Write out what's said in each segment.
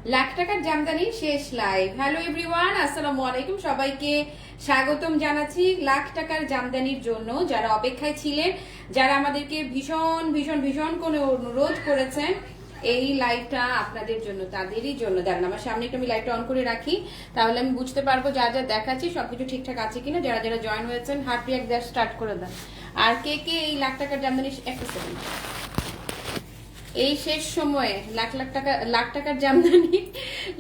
লাখ টাকার জামদানি শেষ live. Hello everyone, আসসালামু আলাইকুম। সবাইকে স্বাগতম জানাচ্ছি লাখ টাকার জামদানির জন্য। যারা অপেক্ষায় ছিলেন, যারা আমাদেরকে ভীষণ ভীষণ ভীষণ করে অনুরোধ করেছেন এই লাইভটা আপনাদের জন্য, তাদেরই জন্য। দেখেন আমার সামনে একটু আমি লাইভটা অন করে রাখি, তাহলে আমি বুঝতে পারবো যা যা দেখাচ্ছি সবকিছু ঠিকঠাক আছে কিনা। যারা যারা জয়েন হয়েছেন হার্ট রিয়াক্ট দেওয়া স্টার্ট করে দেন। আর কে কে এই লাখ টাকার জামদানি, একটা সেকেন্ড, এই শেষ সময়ে লাখ টাকার জামদানি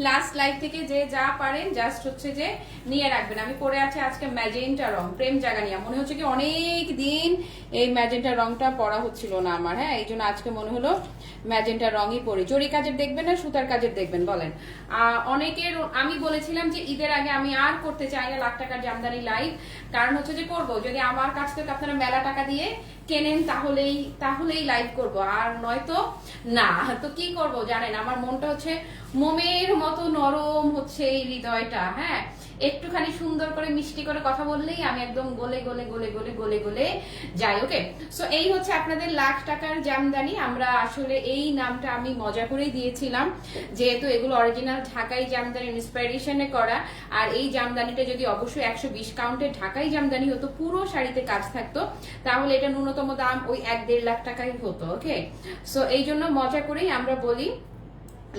লাস্ট লাইভ থেকে যে যা পারেন জাস্ট হচ্ছে যে নিয়ে রাখবেন। আমি পরে আছি আজকে ম্যাজেন্টা রং, প্রেম জাগানিয়া। মনে হচ্ছে কি অনেক দিন এই ম্যাজেন্টা রংটা পরা হচ্ছিল না আমার, হ্যাঁ, এই জন্য আজকে মনে হলো ম্যাজেন্টা রঙই পরি। জরি কাজের দেখবেন না সুতার কাজের দেখবেন বলেন? অনেকের আমি বলেছিলাম যে ঈদের আগে আমি আর করতে চাই না লাখ টাকার জামদানি লাইভ, কারণ হচ্ছে যে করবো যদি আমার কাছ থেকে আপনারা মেলা টাকা দিয়ে কেনেন তাহলেই লাইভ করব, আর নয়তো না। তো কি করব জানেন, আমার মনটা হচ্ছে মোমের মতো নরম, হচ্ছে এই হৃদয়টা, হ্যাঁ, একটুখানি সুন্দর করে মিষ্টি করে কথা বললেই আমি একদম গলে গলে গলে গলে গলে গলে যাই। ওকে, সো এই হচ্ছে আপনাদের লাখ টাকার জামদানি। আমরা আসলে এই নামটা আমি মজা করেই দিয়েছিলাম, যেহেতু এগুলো অরিজিনাল ঢাকাই জামদানি ইন্সপিরেশনে করা। আর এই জামদানিটা যদি অবশ্যই 120 কাউন্টের ঢাকাই জামদানি হতো, পুরো শাড়িতে কাজ থাকতো, তাহলে এটা ন্যূনতম দাম ওই 1-1.5 লাখ টাকাই হতো। ওকে, সো এই জন্য মজা করেই আমরা বলি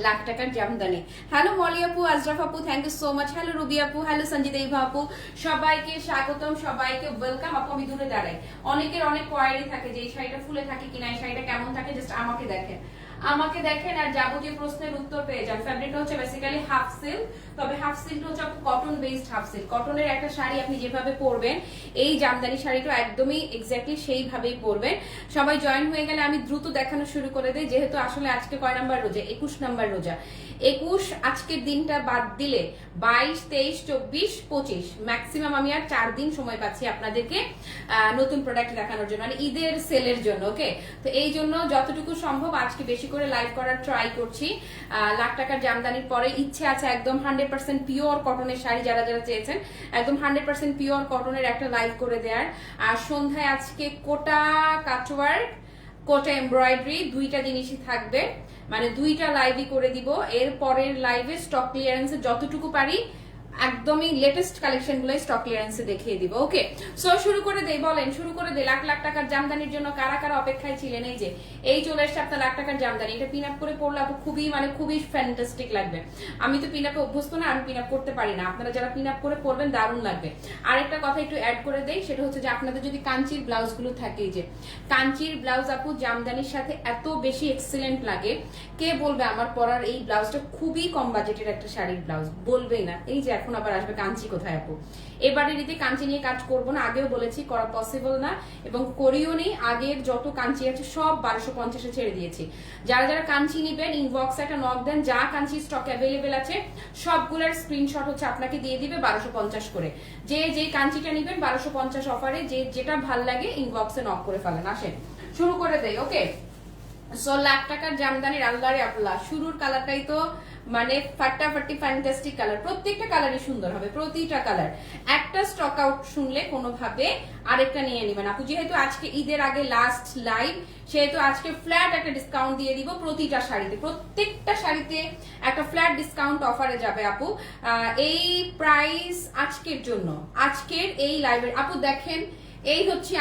লাখ টাকার জামদানি। হ্যালো মলি আপু, আজরাফ আপু, thank you so much. Hello Ruby আপু, হ্যালো সঞ্জিতা আপু, সবাইকে স্বাগতম, সবাইকে ওয়েলকাম। আপু আমি দূরে দাঁড়াই, অনেকের অনেক কোয়ারি থাকে যে এই শাড়িটা ফুলে থাকে কিনা, এই শাড়িটা কেমন থাকে, জাস্ট আমাকে দেখেন আর যাবতীয় প্রশ্নের উত্তর পেয়ে যান। ফ্যাব্রিকটা হচ্ছে বেসিক্যালি হাফ সিল্ক, তবে হাফ সিল্ক হচ্ছে কটন বেসড হাফ সিল্ক। কটনের একটা শাড়ি আপনি যেভাবে পরবেন, এই জামদানি শাড়িটা একদমই এক্স্যাক্টলি সেইভাবেই পরবেন। সবাই জয়েন হয়ে গেলে আমি দ্রুত দেখানো শুরু করে দেই, যেহেতু আসলে আজকে কয় নাম্বার রোজা? 21 নাম্বার রোজা। 21 আজকের দিনটা বাদ দিলে 22, 23, 24, 25 ম্যাক্সিমাম আমি আর 4 দিন সময় পাচ্ছি আপনাদেরকে নতুন প্রোডাক্ট দেখানোর জন্য, মানে ঈদের সেলের জন্য। ওকে, তো এই জন্য যতটুকু সম্ভব আজকে বেশি করে লাইভ করার ট্রাই করছি। লাখ টাকার জামদানির পরে ইচ্ছে আছে একদম 100% পিওর কটনের শাড়ি, যারা যারা চেয়েছেন একদম 100% পিওর কটনের একটা লাইভ করে দেওয়ার। আর সন্ধ্যায় আজকে কোটা কাটওয়ার্ক, কোটা এমব্রয়ডারি, দুইটা জিনিসই থাকবে, মানে দুইটা লাইভই করে দিব। এর পরের লাইভে স্টক ক্লিয়ারেন্সে যতটুকু পারি একদমই লেটেস্ট কালেকশন গুলো স্টক ক্লিয়ারেন্সে দেখিয়ে দিব। ওকে, সো শুরু করে দেই, বলেন শুরু করে দেই। লাখ লাখ টাকার জামদানির জন্য কারা কারা অপেক্ষায় ছিলেন? এই যে এই চলে এসছে আপনার লাখ টাকার জামদানি। এটা পিন আপ করে পড়লে আপু খুবই ফ্যান্টাস্টিক লাগবে। আমি তো পিন আপে অভ্যস্ত না, আমি পিন আপ করতে পারি না, আপনারা যারা পিন আপ করে পড়বেন দারুণ লাগবে। আরেকটা কথা একটু অ্যাড করে দেই, সেটা হচ্ছে যে আপনাদের যদি কাঞ্চির ব্লাউজ গুলো থাকে, এই যে কাঞ্চির ব্লাউজ আপু জামদানির সাথে এত বেশি এক্সিলেন্ট লাগে, কে বলবে আমার পরার এই ব্লাউজটা খুবই কম বাজেটের একটা শাড়ির ব্লাউজ, বলবেই না। এই যে এখন আবার আসবে কাঞ্চি কোথায় আপু? এবারে রীতি কাঞ্চি নিয়ে কাজ করব না, আগেও বলেছি করা পসিবল না এবং করিও নেই। আগের যত কাঞ্চি আছে সব 1250-এ ছেড়ে দিয়েছি। যারা যারা কাঞ্চি নিবেন ইনবক্সে একটা নক দেন, যা কাঞ্চি স্টক অ্যাভেলেবেল আছে সবগুলোর স্ক্রিনশট হচ্ছে আপনাকে দিয়ে দিবে 1250 করে। যে কাঞ্চিটা নিবেন 1250 অফারে, যেটা ভাল লাগে ইনবক্সে নক করে ফেলেন। আসেন শুরু করে দেই। ওকে, সো লাখ টাকার জামদানির আল্লাহরে আল্লাহ, শুরুর কালারটাই তো মানে ফাটাফাটি ফ্যান্টাস্টিক কালার, প্রত্যেকটা কালারই সুন্দর হবে, প্রতিটা কালার। একটা স্টক আউট শুনলে কোনোভাবে আরেকটা নিয়ে নেবেন আপু। যেহেতু আজকে ঈদের আগে লাস্ট লাইভ, সেহেতু আজকে ফ্ল্যাট একটা ডিসকাউন্ট দিয়ে দিব প্রতিটা শাড়িতে, প্রত্যেকটা শাড়িতে একটা ফ্ল্যাট ডিসকাউন্ট অফারে যাবে আপু। এই প্রাইস আজকের জন্য, আজকের এই লাইভের। আপু দেখেন এই হচ্ছে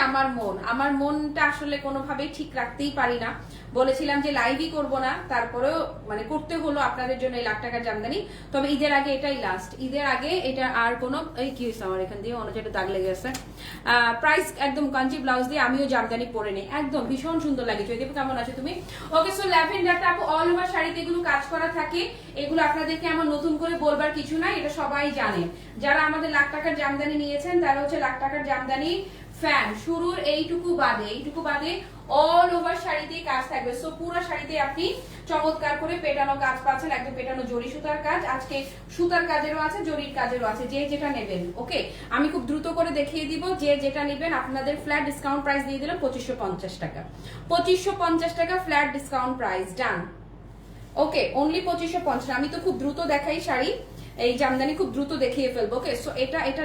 আমার মনটা আসলে কোনোভাবেই ঠিক রাখতেই পারি না। বলেছিলাম যে লাইভই করব না, তারপরেও মানে করতে হলো আপনাদের জন্য এই লাখ টাকার জামদানি। তবে ঈদের আগে এটাই লাস্ট, ঈদের আগে এটা আর কোনো এই কি হয়েছে আমার এখান দিয়ে অন্য যেটা দাগ লেগে আছে। প্রাইস একদম কাঞ্চি ব্লাউজ দিয়ে আমিও জামদানি পরে নেই, একদম ভীষণ সুন্দর লাগে। জয়দীপ কেমন আছে তুমি? ওকে, সো ল্যাভেন্ডারটা আপু অল ওভার শাড়িতে এগুলো কাজ করা থাকে, এগুলো আপনাদেরকে আমার নতুন করে বলবার কিছু নাই, এটা সবাই জানেন। যারা আমাদের লাখ টাকার জামদানি নিয়েছেন তারা হচ্ছে লাখ টাকার জামদানি ফ্যান। শুরুর এইটুকু বাদে অল ওভার শাড়িতে কাজ থাকবে। সো পুরো শাড়িতে আপনি চমৎকার করে পেটানো কাজ পাচ্ছেন, একদম পেটানো জরি সুতার কাজ। আজকে সুতার কাজেরও আছে, জরির কাজেরও আছে, যে যেটা নেবেন। ওকে, আমি খুব দ্রুত করে দেখিয়ে দিব যে যেটা নেবেন। আপনাদের ফ্ল্যাট ডিসকাউন্ট প্রাইস দিয়ে দিলাম 2550 টাকা, 2550 টাকা ফ্ল্যাট ডিসকাউন্ট প্রাইস। ডান, ওকে, অনলি 2550। আমি তো খুব দ্রুত দেখাই শাড়ি, এই জামদানি খুব দ্রুত দেখিয়ে ফেলবো। ওকে, সো এটা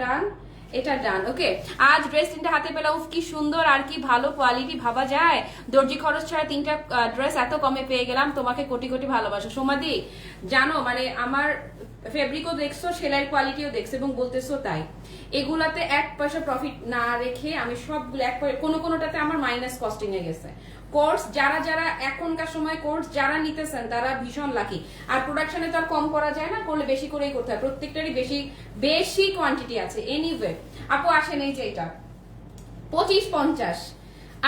ডান, এটা ডান। ওকে, আজ ড্রেস তিনটা হাতে পেলাম, উফ কি সুন্দর আর কি ভালো কোয়ালিটি, ভাবা যায় দর্জি খরচ ছাড়া তিনটা ড্রেস এত কমে পেয়ে গেলাম। তোমাকে কোটি কোটি ভালোবাসা সোমাদি। জানো মানে আমার ফেব্রিকও দেখছো, সেলাইয়ের কোয়ালিটিও দেখছো এবং বলতেছো তাই। এগুলাতে 1 পয়সা প্রফিট না রেখে আমি সবগুলো কোনোটাতে আমার মাইনাস কস্টিং এ গেছে। কোর্স যারা যারা এখনকার সময় কোর্স যারা নিতেছেন তারা ভীষণ লাকি। আর প্রোডাকশনে তো আর কম করা যায় না, করলে বেশি করেই করতে হয়, প্রত্যেকটারই বেশি বেশি কোয়ান্টিটি আছে। এনিওয়ে আপু আসেন, এই যে এটা 25-50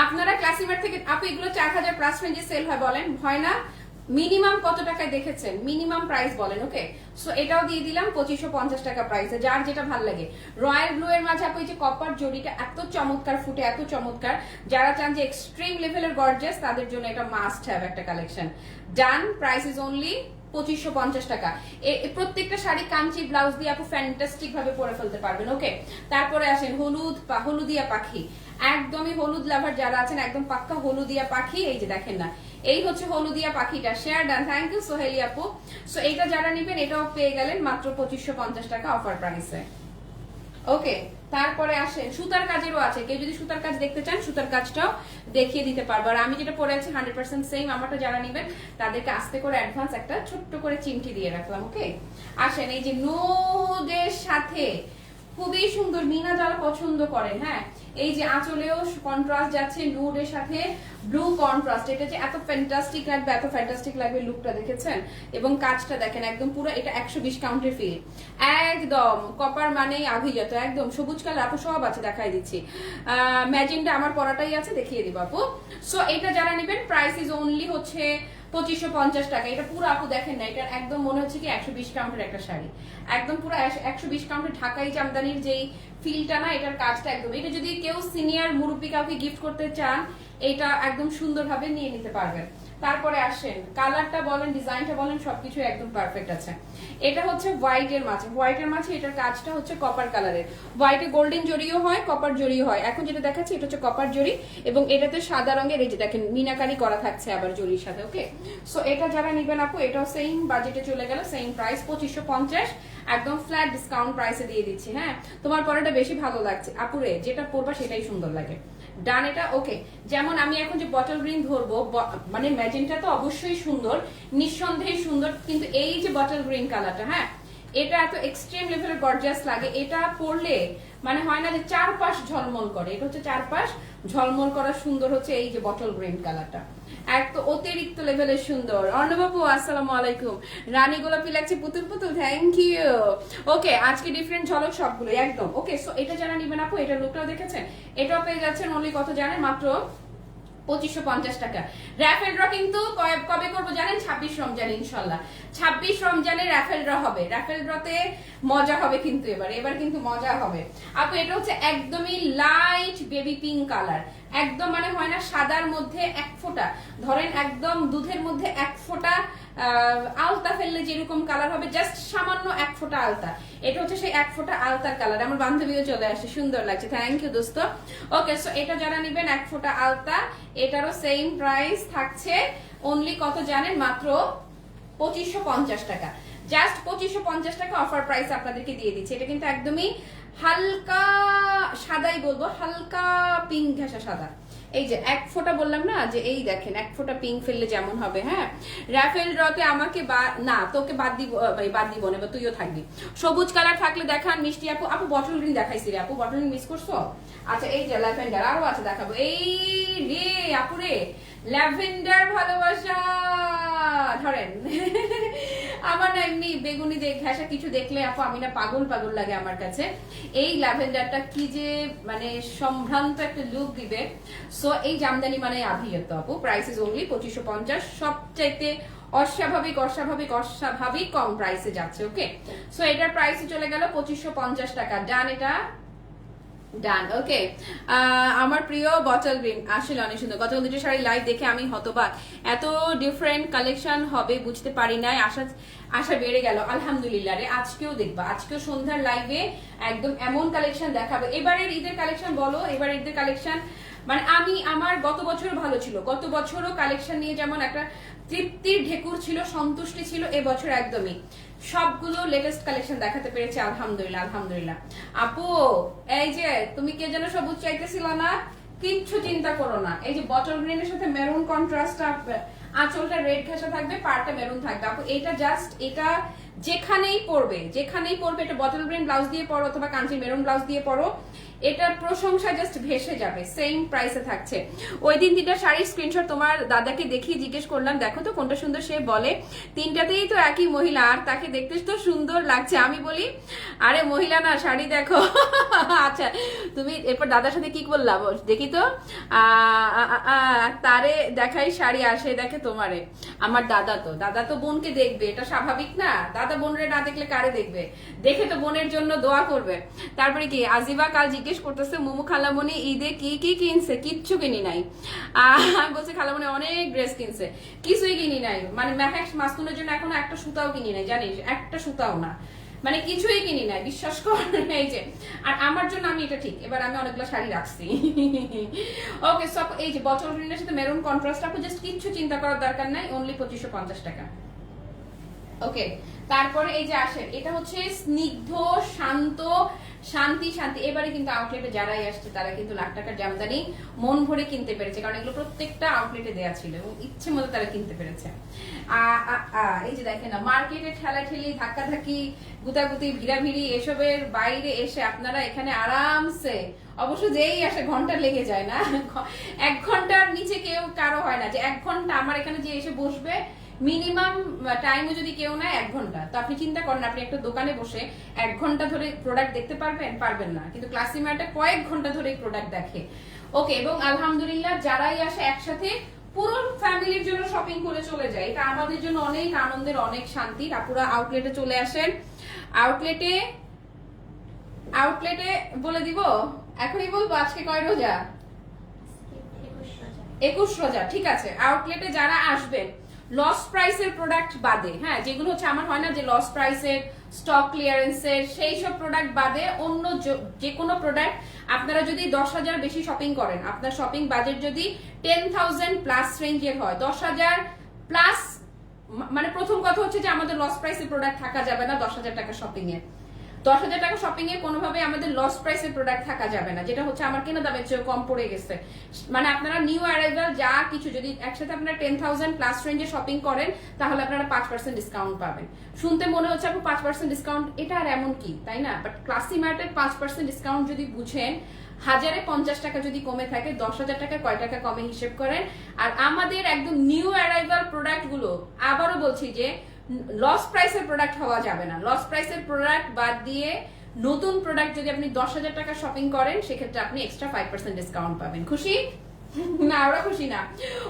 আপনারা ক্লাসিমার থেকে আপু এগুলো 4000 প্লাস রেঞ্জে সেল হয়, বলেন হয় না? মিনিমাম কত টাকায় দেখেছেন, মিনিমাম প্রাইস বলেন। ওকে, সো এটাও দিয়ে দিলাম 2550 টাকা প্রাইসে, যার যেটা ভালো লাগে। রয়্যাল ব্লু এর মাঝে আপু এই যে কপার জড়িটা এত চমৎকার ফুটে, এত চমৎকার, যারা চান যে এক্সট্রিম লেভেলের গর্জিয়াস তাদের জন্য এটা মাস্ট হ্যাভ একটা collection. Done, price is only 2550 টাকা। প্রত্যেকটা শাড়ি কাঞ্চি ব্লাউজ দিয়ে আপু ফ্যান্টাস্টিক ভাবে পরে ফেলতে পারবেন। ওকে, তারপরে আসেন হলুদিয়া পাখি, একদমই হলুদ লাভার যারা আছেন একদম পাক্কা হলুদিয়া পাখি। এই যে দেখেন না, এই হচ্ছে হলুদিয়া পাখিটা। Share done, thank you Soheli আপু। সো এইটা যারা নিবেন এটাও পেয়ে গেলেন মাত্র 2550 টাকা অফার প্রাইসে। ওকে, তারপরে আসেন সুতার কাজেরও আছে, কেউ যদি সুতার কাজ দেখতে চান সুতার কাজটাও দেখিয়ে দিতে পারবো। আর আমি যেটা পরে আছি 100% সেম, আমারটা যারা নিবেন তাদেরকে আস্তে করে অ্যাডভান্স একটা ছোট্ট করে চিমটি দিয়ে রাখলাম। ওকে, আসেন এই যে নুডের সাথে খুবই সুন্দর, মিনা যারা পছন্দ করেন, হ্যাঁ এই যে আঁচলেও কন্ট্রাস্ট যাচ্ছে নুডের সাথে ব্লু কন্ট্রাস্ট, এটা যে এত ফ্যান্টাস্টিক লাগবে, এত ফ্যান্টাস্টিক লাগবে। লুকটা দেখেছেন এবং কাজটা দেখেন একদম পুরো, এটা 120 কাউন্টের ফিল, একদম কপার মানেই আভিজাত, একদম সবুজ কালার আপু সব আছে, দেখাই দিচ্ছি। ম্যাজেন্টা আমার পরাটাই আছে, দেখিয়ে দিব আপু। সো এটা যারা নেবেন প্রাইস ইজ অনলি হচ্ছে 2550 টাকা। এটা পুরো আপু দেখেন না, এটা একদম মনে হচ্ছে কি 120 কাউন্টের একটা শাড়ি, একদম পুরো 120 কাউন্টের ঢাকাই জামদানির যেই ফিলটা না, এটার কাজটা একদম, এটা যদি কেউ সিনিয়র মুরব্বী কাউকে গিফট করতে চান এটা একদম সুন্দরভাবে নিয়ে নিতে পারবেন। তারপরে আসেন কালারটা বলেন, ডিজাইনটা বলেন, সবকিছু একদম পারফেক্ট আছে। এটা হচ্ছে হোয়াইটের মাঝে এটার কাজটা হচ্ছে কপার কালারের, হোয়াইটে গোল্ডেন জরিও হয়, কপার জরিও হয়। এখন যেটা দেখাচ্ছি এটা হচ্ছে কপার জরি এবং এটাতে সাদা রঙের এই যে দেখেন মিনাকারি করা থাকছে আবার জরির সাথে। ওকে, সো এটা যারা নিবেন আপু এটাও সেম বাজেটে চলে গেল, সেম প্রাইস 2550, একদম ফ্ল্যাট ডিসকাউন্ট প্রাইসে দিয়ে দিচ্ছি। হ্যাঁ, তোমার পরাটা বেশি ভালো লাগছে আপুরে, যেটা পরবা সেটাই সুন্দর লাগে। ডান এটা। ওকে, যেমন আমি এখন যে বটল গ্রিন ধরবো, মানে ম্যাজেন্টা তো অবশ্যই সুন্দর, নিঃসন্দেহে সুন্দর, কিন্তু এই যে বটল গ্রিন কালারটা, হ্যাঁ এটা এত এক্সট্রিম লেভেলের গর্জিয়াস লাগে, এটা পরলে মানে হয় না যে চারপাশ ঝলমল করে, এটা হচ্ছে চারপাশ ঝলমল করা সুন্দর হচ্ছে এই যে বটল গ্রিন কালারটা, এক তো অতিরিক্ত লেভেলের সুন্দর। অর্ণবাবু আসসালামু আলাইকুম, রানী গোলাপি লাগছে পুতুল পুতুল, থ্যাংক ইউ। ওকে, আজকে ডিফারেন্ট ঝলক সবগুলো একদম। ওকে, সো এটা যারা নিবেন আপু এটা লুকটাও দেখেছেন, এটাও পেয়ে যাচ্ছেন অনলি কত জানেন, মাত্র 2550 টাকা। র্যাফেল ড্র কিন্তু কবে করবো জানেন, 26 রমজান ইনশাল্লাহ, 26 রমজানে র্যাফেল ড্র হবে। র্যাফেল ড্রতে মজা হবে কিন্তু এবার কিন্তু মজা হবে আপু। এটা হচ্ছে একদমই লাইট বেবি পিঙ্ক কালার, একদম মানে হয় না সাদার মধ্যে এক ফোঁটা, ধরেন একদম দুধের মধ্যে এক ফোঁটা আলতা ফেললে যেরকম কালার হবে, জাস্ট সামান্য এক ফোঁটা আলতা, এটা হচ্ছে সেই এক ফোঁটা আলতার কালার। আমার বান্ধবীও চলে আসে, সুন্দর লাগছে, থ্যাংক ইউ দোস্ত। ওকে, সো এটা যারা নিবেন এক ফোঁটা আলতা, এটারও সেম প্রাইস থাকছে অনলি কত জানেন, মাত্র 2550 টাকা, জাস্ট 2550 টাকা অফার প্রাইস আপনাদেরকে দিয়ে দিচ্ছি। এটা কিন্তু একদমই হালকা সাদাই বলবো, হালকা পিঙ্ক ঘেঁষা সাদা, এই যে এক ফোঁটা বললাম না, যে এই দেখেন এক ফোঁটা পিঙ্ক ফেললে যেমন হবে। হ্যাঁ, র্যাফেল ড্রতে আমাকে না তোকে বাদ দিব না, বা তুইও থাকবি। সবুজ কালার থাকলে দেখান মিষ্টি আপু। আপু বটল গ্রিন দেখাইছি রে আপু, বটল গ্রিন মিস করছো? আচ্ছা এই যে ল্যাভেন্ডার আরো আছে দেখাবো। এই রে আপু রে, ল্যাভেন্ডার ভালোবাসা ধরেন আমার না এমনি বেগুনি ঘেঁষা কিছু দেখলে আপু আমি না পাগল পাগল লাগে আমার কাছে। এই ল্যাভেন্ডারটা কি যে মানে সম্ভ্রান্ত একটা লুক দিবে। সো এই জামদানি মানে আভিজাত্য আপু, প্রাইস ইজ অনলি 2550, সবচাইতে অস্বাভাবিক কম প্রাইসে যাচ্ছে। ওকে, সো এটার প্রাইসে চলে গেল 2550 টাকা। ডান, এটা ডান। ওকে, আমার প্রিয় বটল গ্রিন আসলে অনেক সুন্দর। গতকাল দুটো শাড়ি লাইভ দেখে আমি হতবাক, এত ডিফারেন্ট কালেকশন হবে বুঝতে পারি নাই, আশা বেড়ে গেল আলহামদুলিল্লাহ রে। আজকেও দেখবা, আজকেও সন্ধ্যার লাইভে একদম এমন কালেকশন দেখাবে। এবারের ঈদের কালেকশন বলো, এবার ঈদের কালেকশন মানে আমার গত বছর ভালো ছিল, গত বছরও কালেকশন নিয়ে যেমন একটা তৃপ্তির ঢেকুর ছিল, সন্তুষ্টি ছিল এবছর একদমই। সবগুলো লেটেস্ট কালেকশন দেখাতে পেরেছি, আলহামদুলিল্লাহ আলহামদুলিল্লাহ। আপু এই যে তুমি কে যেন সবুজ চাইতেছিল না, কিচ্ছু চিন্তা করো না। এই যে বটল গ্রিনের সাথে মেরুন কন্ট্রাস্ট, আঁচলটা রেড ঘেঁষা থাকবে, পাড়টা মেরুন থাকবে। আপু এটা জাস্ট, এটা যেখানেই পরবে এটা বটল গ্রিন ব্লাউজ দিয়ে পরো অথবা কাঞ্চি মেরুন ব্লাউজ দিয়ে পরো, এটার প্রশংসা জাস্ট ভেসে যাবে। সেম প্রাইসে থাকছে। ওই দিন 3টা শাড়ির স্ক্রিনশট তোমার দাদাকে দেখিয়ে জিজ্ঞেস করলাম, দেখো তো কোনটা সুন্দর। সে বলে 3টাতেই তো একই মহিলা, আর তাকে দেখতে তো সুন্দর লাগছে। আমি বলি আরে মহিলা না, শাড়ি দেখো। আচ্ছা তুমি এরপর দাদার সাথে কি বললাম দেখি তো, তারে দেখাই শাড়ি আসে দেখে তোমারে। আমার দাদা তো বোনকে দেখবে, এটা স্বাভাবিক না? দাদা বোনরে না দেখলে কারে দেখবে? দেখে তো বোনের জন্য দোয়া করবে। তারপরে কি আজিবা কাল জিজ্ঞেস করতেছে মোমো খালামণি ঈদে কি কি কিনছে? কিচ্ছু কিনি নাই। আমি বলছি খালামণি অনেক ড্রেস কিনছে, কিছুই কিনি নাই। মানে মেহেক্স মাসুনের জন্য এখনো একটা সুতাও কিনি নাই, জানিস? একটা সুতাও না, মানে কিছুই কিনি নাই, বিশ্বাস কর। এই যে আর আমার জন্য আমি এটা ঠিক, এবার আমি অনেকগুলো শাড়ি রাখছি। ওকে সব এই যে বটল গ্রিনের সাথে মেরুন কন্ট্রাস্ট, আপু জাস্ট কিচ্ছু চিন্তা করার দরকার নাই, অনলি 2550 টাকা। ওকে তারপরে এই যে আসেন, এটা হচ্ছে স্নিগ্ধ শান্ত শান্তি। এবারে কিন্তু আউটলেটে যারাই আসছে তারা কিন্তু লাখ টাকার জামদানি মন ভরে কিনতে পেরেছে, কারণ এগুলো প্রত্যেকটা আউটলেটে দেয়া ছিল এবং ইচ্ছে মতো তারা কিনতে পেরেছে। এই যে দেখেন না, মার্কেটে ঠেলাঠেলি ধাক্কাধাক্কি গুতাগুতি ভিড়াভিড়ি এসবের বাইরে এসে আপনারা এখানে আরামসে, অবশ্য যেই আসে ঘন্টা লেগে যায় না, 1 ঘন্টার নিচে কেউ কারো হয় না যে 1 ঘন্টা আমার এখানে যে এসে বসবে। মিনিমাম টাইমও যদি কেউ নেয় 1 ঘন্টা, তো আপনি চিন্তা করেন আপনি একটা দোকানে বসে 1 ঘন্টা ধরে প্রোডাক্ট দেখতে পারবেন না, কিন্তু ক্লাসি মার্টে কয়েক ঘন্টা ধরে প্রোডাক্ট দেখে। ওকে, এবং আলহামদুলিল্লাহ যারাই আসে একসাথে পুরো ফ্যামিলির জন্য শপিং করে চলে যায়, এটা আমাদের জন্য অনেক আনন্দের, অনেক শান্তির। আপুরা আউটলেটে চলে আসেন। আউটলেটে বলে দিব, এখনই বলবো আজকে কয় রোজা? 21 রোজা, ঠিক আছে। আউটলেটে যারা আসবেন লস প্রাইসের প্রোডাক্ট বাদে, হ্যাঁ যেগুলো হচ্ছে আমার হয় না যে লস প্রাইসের, স্টক ক্লিয়ারেন্সের, সেই সব প্রোডাক্ট বাদে অন্য যে কোনো প্রোডাক্ট আপনারা যদি 10,000 বেশি শপিং করেন, আপনার শপিং বাজেট যদি 10,000 প্লাস রেঞ্জের হয়, 10,000 প্লাস, মানে প্রথম কথা হচ্ছে যে আমাদের লস প্রাইসের প্রোডাক্ট থাকা যাবে না 10,000 টাকা শপিং এ। 10,000 টাকা শপিং এ কোনোভাবে আমাদের লস প্রাইসের প্রোডাক্ট থাকা যাবে না, যেটা হচ্ছে আমার কেনা দামের চেয়ে কম পড়ে গেছে। মানে আপনারা নিউ অ্যারাইভাল যা কিছু যদি একসাথে আপনারা 10,000 প্লাস রেঞ্জে শপিং করেন, তাহলে আপনারা 5% ডিসকাউন্ট পাবেন। শুনতে মনে হচ্ছে আপু 5% ডিসকাউন্ট, এটা আর এমন কি, তাই না? বাট ক্লাসি মার্টের 5% ডিসকাউন্ট যদি বুঝেন, 1050 টাকা যদি কমে থাকে, 10,000 টাকা কয় টাকা কমে হিসেব করেন। আর আমাদের একদম নিউ অ্যারাইভাল প্রোডাক্ট গুলো, আবারও বলছি যে লস প্রাইসের প্রোডাক্ট হওয়া যাবে না। লস প্রাইসের প্রোডাক্ট বাদ দিয়ে নতুন প্রোডাক্ট যদি আপনি 10,000 টাকা শপিং করেন, সেক্ষেত্রে আপনি এক্সট্রা 5% ডিসকাউন্ট পাবেন। খুশি না? ওরা খুশি না,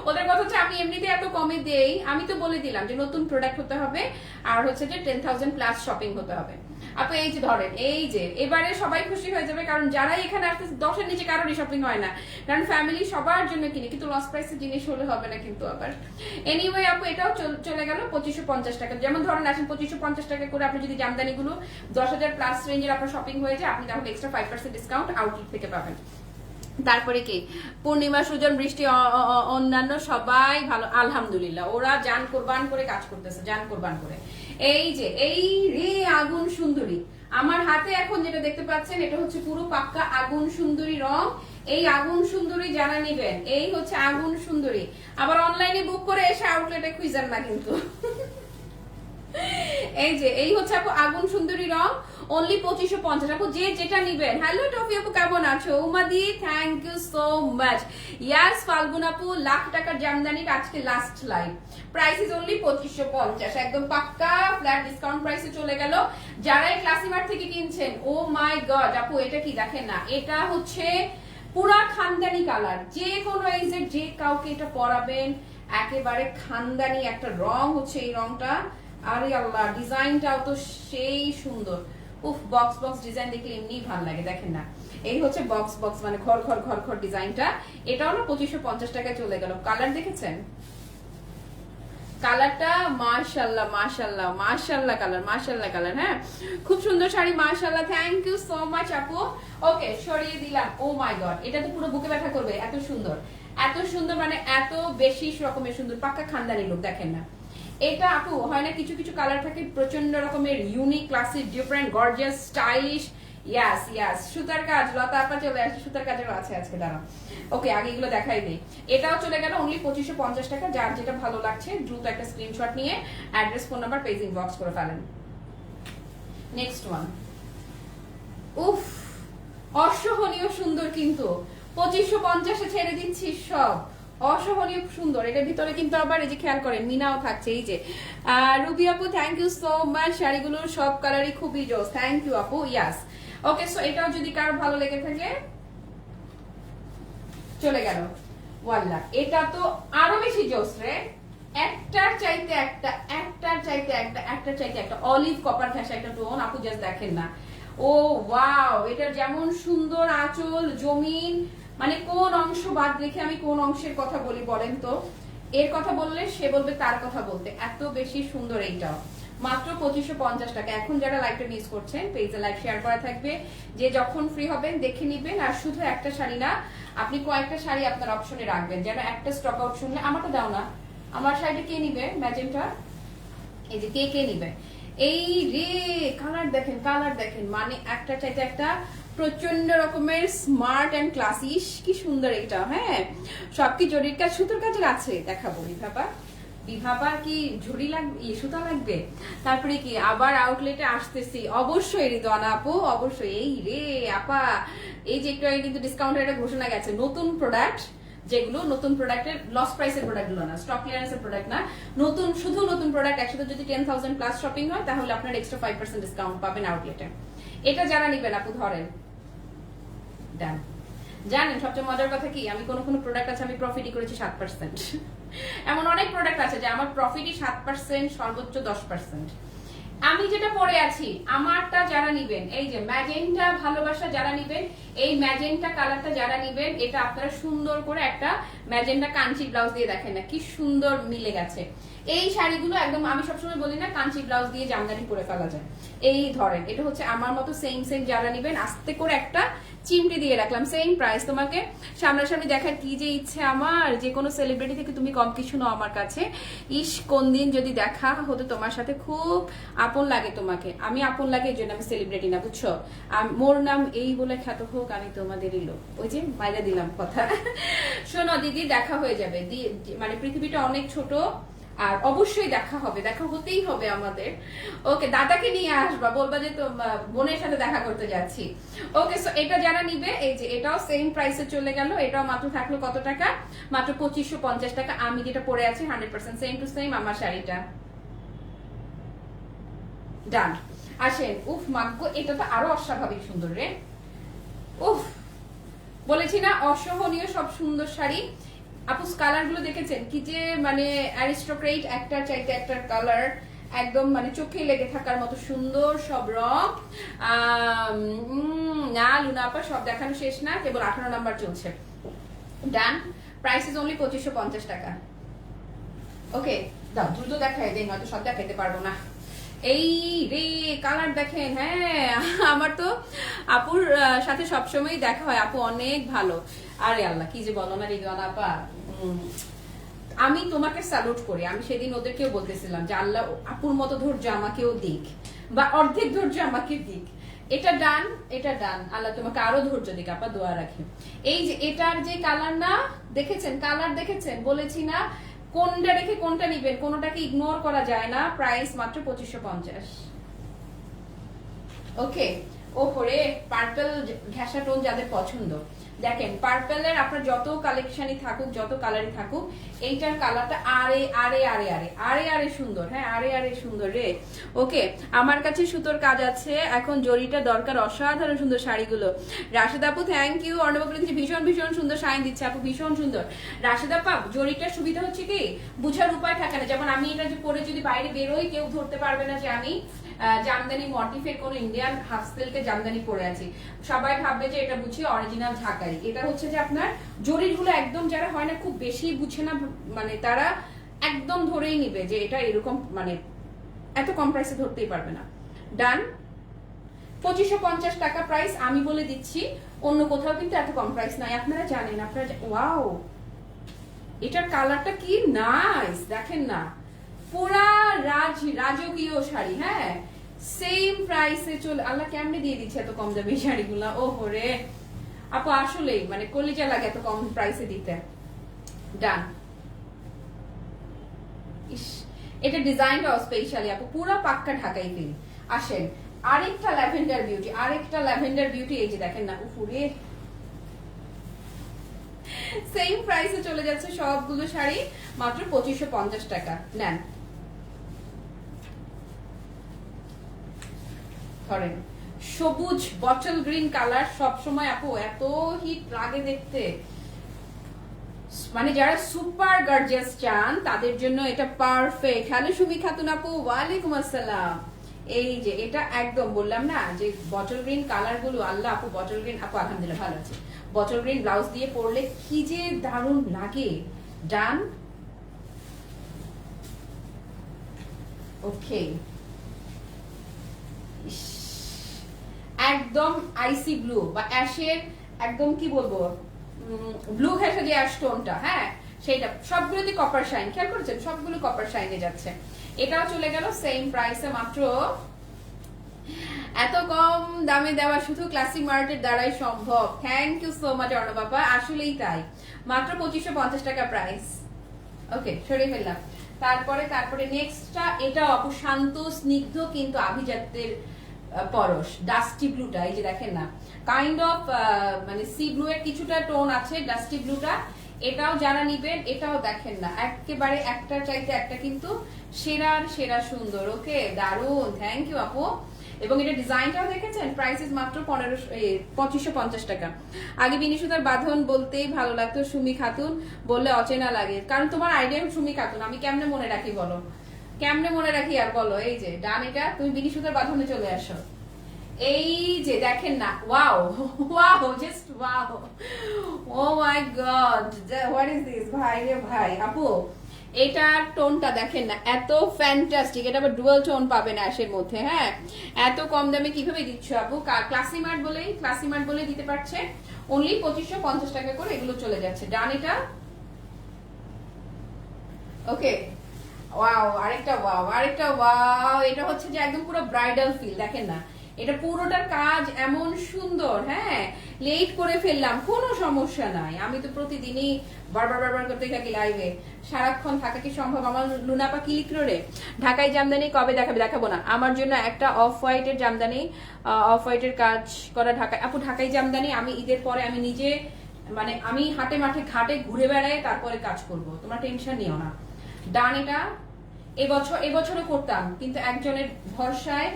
ওদের কথা হচ্ছে আমি এমনিতে এত কমে দেই। আমি তো বলে দিলাম যে নতুন প্রোডাক্ট হতে হবে, আর হচ্ছে যে 10,000 প্লাস শপিং হতে হবে। আপু এই যে ধরেন, এই যে এবারে সবাই খুশি হয়ে যাবে, কারণ যারাই এখানে আসতেছে 10-এর নিচে কারোরই শপিং হয় না, কারণ ফ্যামিলি সবার জন্য কিনে, কিন্তু লস প্রাইসের জিনিস হলে হবে না কিন্তু আবার। এনিওয়ে আপু এটাও চলে গেল 2550 টাকা। যেমন ধরেন আসেন 2550 টাকা করে আপনি যদি জামদানি গুলো 10,000 প্লাস রেঞ্জের আপনার শপিং হয়ে যায়, আপনি তাহলে এক্সট্রা 5% ডিসকাউন্ট আউটলেট থেকে পাবেন। তারপরে কি পূর্ণিমা, সুজন, বৃষ্টি, অন্যান্য সবাই ভালো আলহামদুলিল্লাহ, ওরা জান কোরবান করে কাজ করতেছে, জান কোরবান করে। এই যে এই রে আগুন সুন্দরী, আমার হাতে এখন যেটা দেখতে পাচ্ছেন, এটা হচ্ছে পুরো পাক্কা আগুন সুন্দরী রং। এই আগুন সুন্দরী যারা নিবেন, এই হচ্ছে আগুন সুন্দরী। আবার অনলাইনে বুক করে এসে আউটলেটে খুঁজেন না কিন্তু। এই যে এই হচ্ছে আপু আগুন সুন্দরী রং, অনলি 2550। আপু যে যেটা নিবেন। হ্যালো টফি আপু, কেমন আছো? উমাদি, থ্যাংক ইউ সো মাচ। ইয়াস ফাল্গুন আপু, লাখ টাকার জামদানির আজকে last live, price is only 2550, একদম পাক্কা ফ্ল্যাট ডিসকাউন্ট প্রাইসে চলে গেল। যারা এই ক্লাসি মার্ট থেকে কিনছেন, ও মাই গড আপু, এটা কি দেখেন না, এটা হচ্ছে পুরা খানদানি কালার। যে কোনো এজের যে কাউকে এটা পরাবেন, একেবারে খানদানি একটা রং হচ্ছে এই রংটা। আরে আল্লাহ, ডিজাইনটাও তো সেই সুন্দর। উফ, বক্স বক্স ডিজাইন দেখলে এমনি ভালো লাগে। দেখেন না, এই হচ্ছে বক্স বক্স মানে ঘর ঘর ঘর ঘর ডিজাইনটা। এটাও না 2550 টাকায় চলে গেল। কালার দেখেছেন? কালারটা মাশাআল্লাহ মাশাআল্লাহ মাশাআল্লাহ কালার, মাশাআল্লাহ কালার। হ্যাঁ, খুব সুন্দর শাড়ি, মাশাআল্লাহ, থ্যাংক ইউ সো মাচ আপু। ওকে, সরিয়ে দিলাম। ও মাই গড, এটা তো পুরো বুকে ব্যথা করবে, এত সুন্দর। এত সুন্দর, মানে এত বেশি রকমের সুন্দর, পাক্কা খানদানি লুক। দেখেন না এটা আপু, হয় না কিছু কিছু কালার থাকে প্রচন্ড রকমের unique, classic, different, gorgeous, stylish. Yes yes, সুতার কাজ, লতা আপা চলে আসছে, সুতার কাজেরও আছে আজকে, দাঁড়াও। ওকে, আগে এগুলো দেখাই দিই। এটাও চলে গেল অনলি 2550 টাকা। যার যেটা ভালো লাগছে দ্রুত একটা স্ক্রিনশট নিয়ে address, phone number, page inbox করে ফেলেন। নেক্সট ওয়ান, উফ, অসহনীয় সুন্দর, কিন্তু 2550-এ ছেড়ে দিচ্ছি সব, অসহনীয় সুন্দর। এটার ভিতরে কিন্তু আবার এই যে খেয়াল করেন মিনাও থাকছে, এই যে রুবি আপু থ্যাংক ইউ সো মাচ, শাড়িগুলোর সব কালারই খুবই জোস, থ্যাংক ইউ আপু। ইয়াস, ওকে, সো এটাও যদি কারো ভালো লেগে থাকে চলে গেল। ওয়াল্লাহ, এটা তো আরো বেশি জোস রে, একটার চাইতে একটা, একটার চাইতে একটা, একটার চাইতে একটা, অলিভ কপার ঘাসা একটা টোন। আপু জাস্ট দেখেন না, ও ওয়াও, এটা যেমন সুন্দর আঁচল, জমিন, মানে কোন অংশ বাদ রেখে আমি কোন অংশের কথা বলি বলেন তো? এর কথা বললে সে বলবে তার কথা বলতে, এত বেশি সুন্দর। এইটাও মাত্র 2550 টাকা। এখন যারা লাইভটা মিস করছেন, পেজে লাইভ শেয়ার করা থাকবে, যে যখন ফ্রি হবেন দেখে নিবেন। আর শুধু একটা শাড়ি না, আপনি কয়েকটা শাড়ি আপনার অপশনে রাখবেন, যেন একটা স্টক আউট শুনলে আমারটা দাও না, আমার শাড়িটা কে নিবে, ম্যাজেন্টা, এই যে কে কে নিবে। এই রে, কালার দেখেন, কালার দেখেন, মানে একটা চাইতে একটা, প্রচন্ড রকমের স্মার্ট এন্ড ক্লাসি। কি সুন্দর এটা, হ্যাঁ, সব কি জরির কাজ, সুতোর কাজের আছে, দেখাবো। বিভাবা কি ঝুড়ি লাগবে, সুতা লাগবে। তারপরে কি আবার আউটলেটে আসতেছি, অবশ্যই রিদওয়ানা আপু, অবশ্যই। এই রে আপা, এই যে একটু আগে কিন্তু ডিসকাউন্টের একটা ঘোষণা গেছে, নতুন প্রোডাক্ট, যেগুলো নতুন প্রোডাক্টের লস প্রাইসের প্রোডাক্ট গুলো না, স্টক ক্লিয়ারেন্সের প্রোডাক্ট না, নতুন, শুধু নতুন প্রোডাক্ট। একসাথে যদি 10,000 প্লাস শপিং হয় তাহলে আপনার এক্সট্রা 5% ডিসকাউন্ট পাবেন আউটলেটে। এটা যারা নিবেন আপু ধরেন, ডান। জানেন সবচেয়ে মজার কথা কি, আমি কোন কোন প্রোডাক্ট আছে আমি প্রফিটই করেছি 7%। এমন অনেক প্রোডাক্ট আছে যে আমার প্রফিটই 7%, সর্বোচ্চ 10%। আমি যেটা পরে আছি আমারটা যারা নিবেন, এই যে ম্যাজেন্টা ভালোবাসা যারা নিবেন, এই ম্যাজেন্টা কালারটা যারা নিবেন, এটা আপনারা সুন্দর করে একটা ম্যাজেন্টা কাঞ্চি ব্লাউজ দিয়ে দেখেন না কি সুন্দর মিলে গেছে। এই শাড়িগুলো একদম, আমি সবসময় বলি না কাঞ্চি ব্লাউজ দিয়ে জামদানি পরে ফেলা যায়। এই ধরেন, এটা হচ্ছে আমার মতো সেম সেম যারা নিবেন, আস্তে করে একটা চিমটি দিয়ে রাখলাম, সেম প্রাইস। তোমাকে সামনাসামনি দেখার কি যে ইচ্ছে আমার, যে কোনো সেলিব্রিটি থেকে তুমি কম কিছু নাও আমার কাছে। ইস, কোন দিন যদি দেখা হতো তোমার সাথে, খুব আপন লাগে তোমাকে। আমি আপন লাগে এই জন্য, আমি সেলিব্রিটি না, বুঝছো? মোর নাম এই বলে খ্যাত হোক, আমি তোমাদেরই লোক। ওই যে বাইরে দিলাম কথা। শোনো দিদি, দেখা হয়ে যাবে, মানে পৃথিবীটা অনেক ছোট, আর অবশ্যই দেখা হবে, দেখা হতেই হবে আমাদের। ওকে, দাদাকে নিয়ে আসবা, বলবা যে তো বোনের সাথে দেখা করতে যাচ্ছি। ওকে, সো এটা যারা নিবে, এই যে এটাও সেম প্রাইসে চলে গেল, এটাও মাত্র থাকলো কত টাকা, মাত্র 2550 টাকা। আমি যেটা পরে আছি 100% সেম টু সেম আমার শাড়িটা। ডান, আসেন। উফ মাগ্গো, এটা তো আরো অস্বাভাবিক সুন্দর রে, উফ, বলেছি না অসহনীয় সব সুন্দর শাড়ি। আপু কালার গুলো দেখেছেন কি যে, মানে অ্যারিস্টোক্রেট, একটার চাইতে একটার কালার, একদম মানে চোখে লেগে থাকার মতো সুন্দর সব রং। না লুনা আপা, সব দেখানো শেষ না, কেবল 18 নাম্বার চলছে। ডান, প্রাইস ইজ অনলি 2550 টাকা। ওকে, দাও দ্রুত দেখাই দেই, নয়তো সব দেখাইতে পারবো না। এই রে, কালার দেখেন, হ্যাঁ, আমার তো আপুর সাথে সবসময় দেখা হয়, আপু অনেক ভালো। আরে আল্লাহ, কি যে বলো না রিদওয়ানা আপা, আমি তোমাকে স্যালুট করি। আমি সেদিন ওদেরকেও বলতেছিলাম যে আল্লাহ আপুর মতো ধৈর্য আমাকেও দিক, বা অর্ধেক ধৈর্য আমাকে দিক। এটা ডান, এটা ডান, আল্লাহ তোমাকে আরো ধৈর্য দিক আপা, দোয়া রাখি। এই যে এটার যে কালার না দেখেছেন, কালার দেখেছেন, বলেছি না কোনটা রেখে কোনটা নিবেন, কোনটাকে ইগনোর করা যায় না। প্রাইস মাত্র 2550। ওকে, ওপরে পার্পল ঘেঁষা টোন যাদের পছন্দ, দেখেন পার্পলের আপনার যত কালেকশনই থাকুক, যত কালারই থাকুক, এইটার কালারটা আরে আরে আরে আরে আরে আরে সুন্দর, হ্যাঁ, আরে আরে সুন্দর রে। ওকে, আমার কাছে সুতোর কাজ আছে, এখন জরিটা দরকার, অসাধারণ সুন্দর শাড়িগুলো। রাশেদা আপু থ্যাংক ইউ, অর্ণব বলেছে ভীষণ ভীষণ সুন্দর শাইন দিচ্ছে আপু, ভীষণ সুন্দর। রাশেদা আপা, জরিটার সুবিধা হচ্ছে কি, বুঝার উপায় থাকে না। যেমন আমি এটা যে পরে যদি বাইরে বেরোই, কেউ ধরতে পারবে না যে আমি জামদানি মোটিফের কোন ইন্ডিয়ান হাফ সিল্কের জামদানি পরে আছি। সবাই ভাববে যে এটা বুঝি অরিজিনাল ঢাকাই। এটা হচ্ছে যে আপনার জরিগুলো একদম, যারা হয় না খুব বেশি বুঝে না, মানে তারা একদম ধরেই নিবে যে এটা এরকম, মানে এত কম প্রাইসে ধরতেই পারবে না। ডান, 2550 টাকা প্রাইস। আমি বলে দিচ্ছি অন্য কোথাও কিন্তু এত কম প্রাইস নাই, আপনারা জানেন, আপনারা। ওয়াও, এটার কালারটা কি নাইস, দেখেন না, পুরা রাজকীয় শাড়ি। হ্যাঁ, সেম প্রাইসে চলে। আল্লাহ কেমনে দিয়ে দিচ্ছে এত কম দামে শাড়িগুলা, ওহো রে আপু, আসলেই মানে কলিজা লাগে এত কম প্রাইসে দিতে। ডান। ইস, এটা ডিজাইনটাও স্পেশালি আপু, পুরো পাক্কা ঢাকাই ফিল। আসেন আরেকটা ল্যাভেন্ডার বিউটি, আরেকটা ল্যাভেন্ডার বিউটি, এই যে দেখেন না, উফুরে সেম প্রাইসে চলে যাচ্ছে সবগুলো শাড়ি, মাত্র 2550 টাকা। নেন, ধরেন সবুজ বটল গ্রিন কালার, সব সময় আপু এত হিট লাগে দেখতে, মানে যারা সুপার গর্জিয়াস চান তাদের জন্য এটা পারফেক্ট। হ্যালো সুমি খাতুন আপু, ওয়ালাইকুম আসসালাম। এই যে এটা একদম বললাম না যে বটল গ্রিন কালার গুলো, আল্লাহ আপু বটল গ্রিন, আপু আলহামদুলিল্লাহ ভালো আছে, বটল গ্রিন ব্লাউজ দিয়ে পরলে কি যে দারুণ লাগে। ডান, ওকে, একদম আইসি ব্লু বা অ্যাশের একদম কি বলবো, ব্লু ঘেঁষে যে অ্যাশ টোনটা, হ্যাঁ সেইটা, সবগুলোতে কপার শাইন, খেয়াল করেছেন সবগুলো কপার শাইনে যাচ্ছে। এটাও চলে গেল সেম প্রাইসে, মাত্র, এত কম দামে দেওয়া শুধু ক্লাসিক মার্কেট দ্বারাই সম্ভব। Thank you so much Arnab বাবা, আসলেই তাই, মাত্র 2550 টাকা প্রাইস। ওকে, সরিয়ে ফেললাম। তারপরে নেক্সটটা, এটা অপু শান্ত স্নিগ্ধ কিন্তু আভিজাত্যের পরশ, ডাস্টি ব্লুটা, এই যে দেখেন না, কাইন্ড অফ মানে সি ব্লু এর কিছুটা টোন আছে ডাস্টি ব্লুটা। এটাও যারা নিবেন, এটাও দেখেন না, একেবারে একটার চাইতে একটা কিন্তু সেরার সেরা সুন্দর। ওকে, দারুন, থ্যাংক ইউ আপু। এবং এটা ডিজাইনটাও দেখেছেন, প্রাইসেস মাত্র 2550 টাকা। আগে বিনিশুতার বাঁধন বলতেই ভালো লাগতো, সুমি খাতুন বললে অচেনা লাগে, কারণ তোমার আইডিয়া সুমি খাতুন, আমি কেমনে মনে রাখি বলো, কেমনে মনে রাখি আর বলো। এই যে ডান, এটা তুমি বিনিশুতার বাঁধনে চলে আসো। এই যে দেখেন না, wow wow, just wow, oh my god, what is this, ভাই রে ভাই আপু, এটার টোনটা দেখেন না, এত ফ্যান্টাস্টিক। এটা আবার ডুয়াল টোন পাবেন অ্যাশের মধ্যে। হ্যাঁ, এত কম দামে কিভাবে দিচ্ছ আপু? ক্লাসিমার্ট বলেই দিতে পারছে, অনলি 2550 টাকা করে এগুলো চলে যাচ্ছে। ডান, এটা ওকে, ওয়াও, আরেকটা ওয়াও, এটা হচ্ছে যে একদম পুরো ব্রাইডাল ফিল, দেখেন না, এটা পুরোটার কাজ এমন সুন্দর। হ্যাঁ, লেট করে ফেললাম, কোনো সমস্যা নাই, আমি তো প্রতিদিনই বারবার করতে থাকি লাইভে, সারাক্ষণ থাকা কি সম্ভব? আমার লুনাপা কি লিখলো রে, ঢাকায় জামদানি কবে দেখাবে? দেখাবো না, আমার জন্য একটা অফ হোয়াইটের জামদানি, অফ হোয়াইটের কাজ করা ঢাকায়, আপু ঢাকাই জামদানি আমি ঈদের পরে আমি নিজে, মানে আমি হাটে মাঠে ঘাটে ঘুরে বেড়াই, তারপরে কাজ করব, তোমরা টেনশন নিও না। ডান, এটা এবছরও করতাম, কিন্তু একজনের ভরসায়